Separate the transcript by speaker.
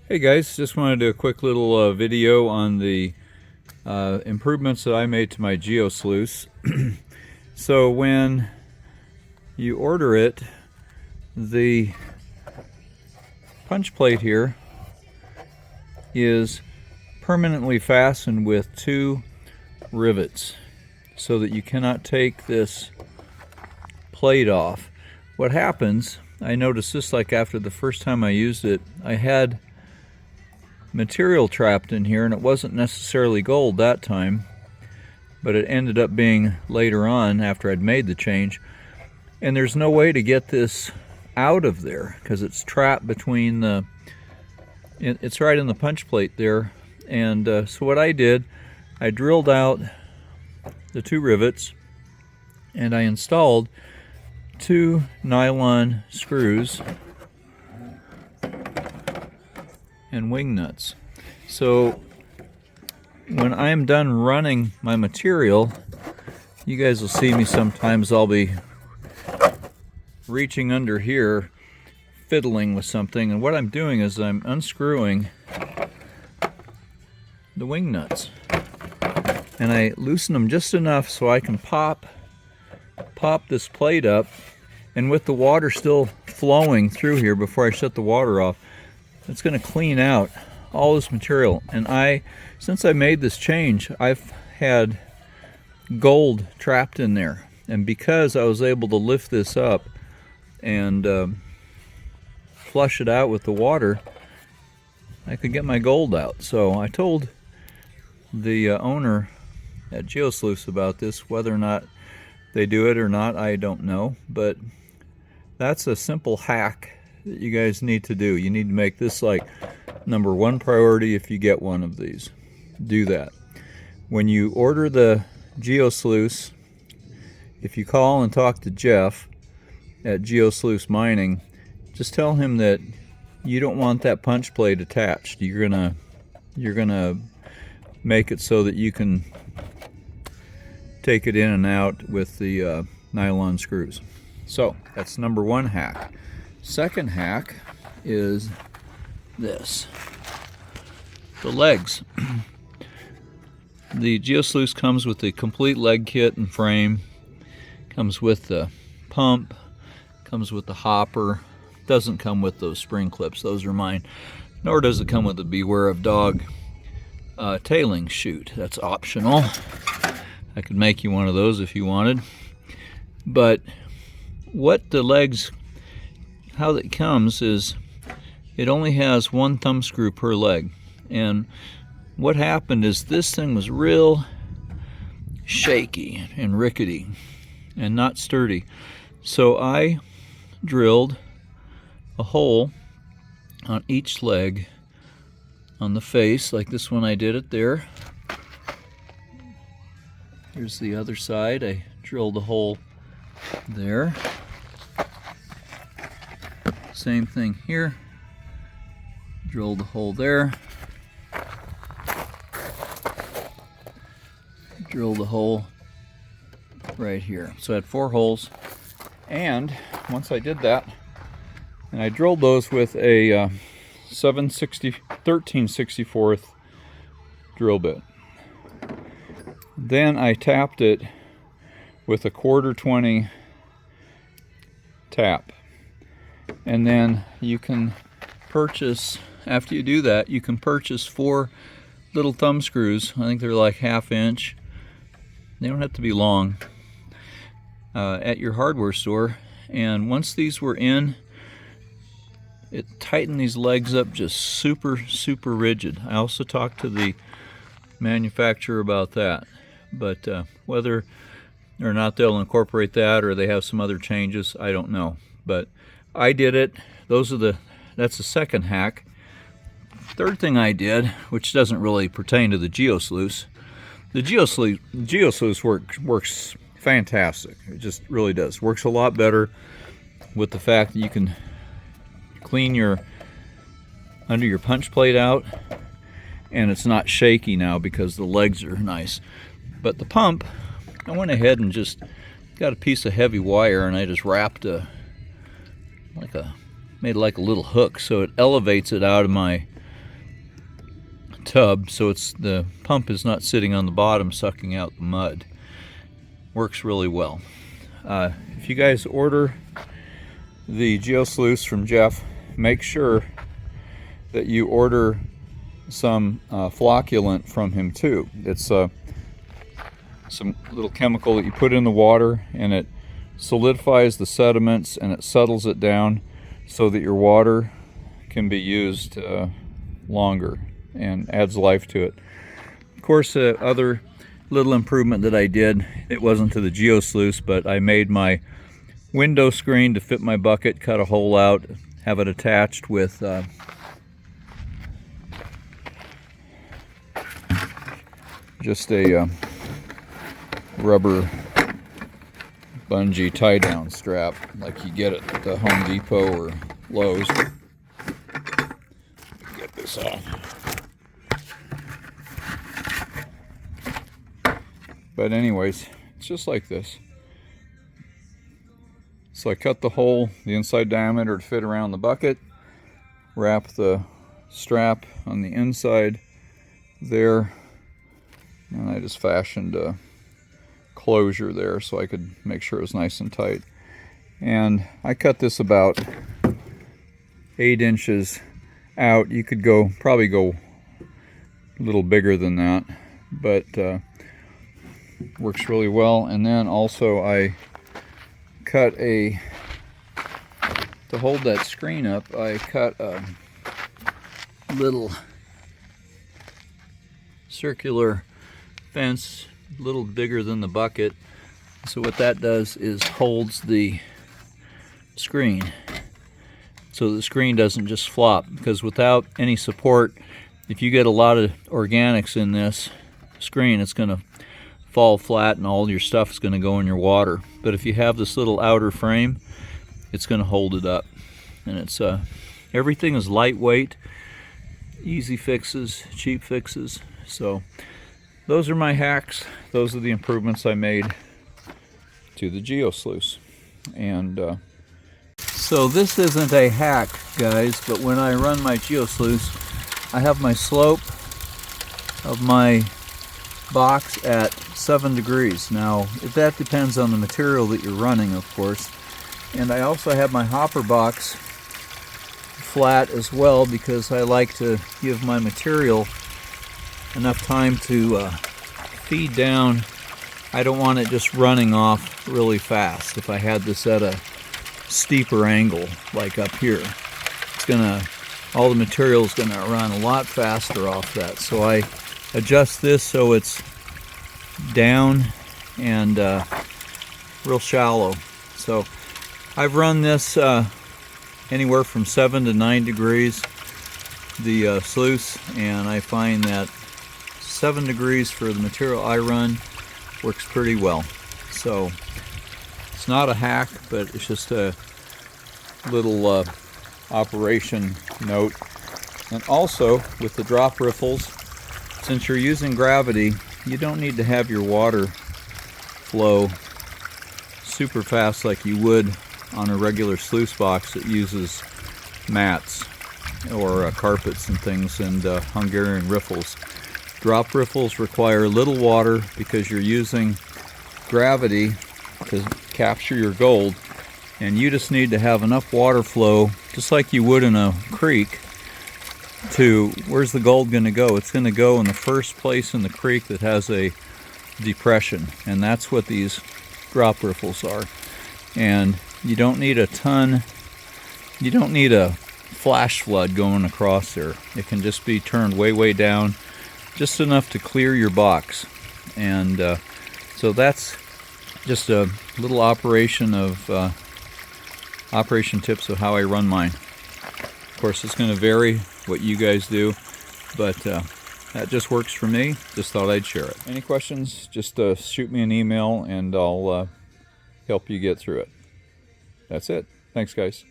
Speaker 1: Hey guys, just wanted to do a quick little video on the improvements that I made to my Geo Sluice. So when you order it, the punch plate here is permanently fastened with 2 rivets so that you cannot take this plate off. What happens, I noticed this like after the first time I used it, I had material trapped in here, and it wasn't necessarily gold that time, but it ended up being later on after I'd made the change. And there's no way to get this out of there because it's trapped between the, it's right in the punch plate there. And so what I did, I drilled out the 2 rivets and I installed 2 nylon screws and wing nuts. So when I'm done running my material, you guys will see me sometimes I'll be reaching under here fiddling with something, and what I'm doing is I'm unscrewing the wing nuts and I loosen them just enough so I can pop this plate up, and with the water still flowing through here before I shut the water off, it's going to clean out all this material. And since I made this change, I've had gold trapped in there, and because I was able to lift this up and flush it out with the water, I could get my gold out. So I told the owner at Geo Sluice about this. Whether or not they do it or not, I don't know, but that's a simple hack that you guys need to do. You need to make this like #1 priority if you get one of these. Do that. When you order the Geo Sluice, if you call and talk to Jeff at Geo Sluice Mining, just tell him that you don't want that punch plate attached. You're gonna make it so that you can take it in and out with the nylon screws. So that's #1 hack. Second hack is this: the legs. The Geo Sluice comes with the complete leg kit and frame, comes with the pump, comes with the hopper. Doesn't come with those spring clips, those are mine. Nor does it come with the Beware of Dog tailing chute. That's optional. I could make you one of those if you wanted. But what the legs, how it comes is it only has 1 thumb screw per leg. And what happened is this thing was real shaky and rickety and not sturdy. So I drilled a hole on each leg on the face, like this one I did it there. Here's the other side. I drilled a hole there. Same thing here. Drilled a hole there. Drilled a hole right here. So I had 4 holes. And once I did that, and I drilled those with a 13/64 drill bit. Then I tapped it with a 1/4-20 tap. And then you can purchase, after you do that, you can purchase 4 little thumb screws. I think they're like 1/2 inch. They don't have to be long, at your hardware store. And once these were in, it tightened these legs up just super rigid. I also talked to the manufacturer about that, but whether or not they'll incorporate that or they have some other changes, I don't know. But I did it. That's the second hack. Third thing I did, which doesn't really pertain to the Geo Sluice, the Geo Sluice works fantastic. It just really does. Works a lot better with the fact that you can clean under your punch plate out, and it's not shaky now because the legs are nice. But the pump, I went ahead and just got a piece of heavy wire and I just wrapped made like a little hook so it elevates it out of my tub, so the pump is not sitting on the bottom sucking out the mud. Works really well. If you guys order the Geo Sluice from Jeff, make sure that you order some flocculant from him too. It's some little chemical that you put in the water, and it solidifies the sediments and it settles it down so that your water can be used longer and adds life to it. Of course, other little improvement that I did, it wasn't to the Geo Sluice, but I made my window screen to fit my bucket, cut a hole out, have it attached with just a rubber bungee tie-down strap like you get at the Home Depot or Lowe's. Get this off. But anyways, it's just like this. So I cut the hole, the inside diameter to fit around the bucket, wrap the strap on the inside there, and I just fashioned a closure there so I could make sure it was nice and tight. And I cut this about 8 inches out. You could probably go a little bigger than that, but works really well. And then also I cut to hold that screen up, I cut a little circular fence, a little bigger than the bucket. So what that does is holds the screen so the screen doesn't just flop, because without any support, if you get a lot of organics in this screen, it's going to fall flat and all your stuff is going to go in your water. But if you have this little outer frame, it's going to hold it up. And it's everything is lightweight, easy fixes, cheap fixes. So those are my hacks. Those are the improvements I made to the Geo Sluice. And so this isn't a hack, guys, but when I run my Geo Sluice, I have my slope of my box at 7 degrees. Now, that depends on the material that you're running, of course. And I also have my hopper box flat as well, because I like to give my material enough time to feed down. I don't want it just running off really fast. If I had this at a steeper angle, like up here, all the material is gonna run a lot faster off that. So I adjust this so it's down and real shallow. So I've run this anywhere from 7 to 9 degrees, the sluice, and I find that 7 degrees for the material I run works pretty well. So it's not a hack, but it's just a little operation note. And also with the drop riffles, since you're using gravity, you don't need to have your water flow super fast like you would on a regular sluice box that uses mats or carpets and things, and Hungarian riffles. Drop riffles require little water because you're using gravity to capture your gold, and you just need to have enough water flow, just like you would in a creek, to where's the gold going to go? It's going to go in the first place in the creek that has a depression, and that's what these drop riffles are. And you don't need a ton, you don't need a flash flood going across there. It can just be turned way down, just enough to clear your box. And so that's just a little operation tips of how I run mine. Of course, it's going to vary what you guys do, but that just works for me. Just thought I'd share it. Any questions, just shoot me an email and I'll help you get through it. That's it. Thanks, guys.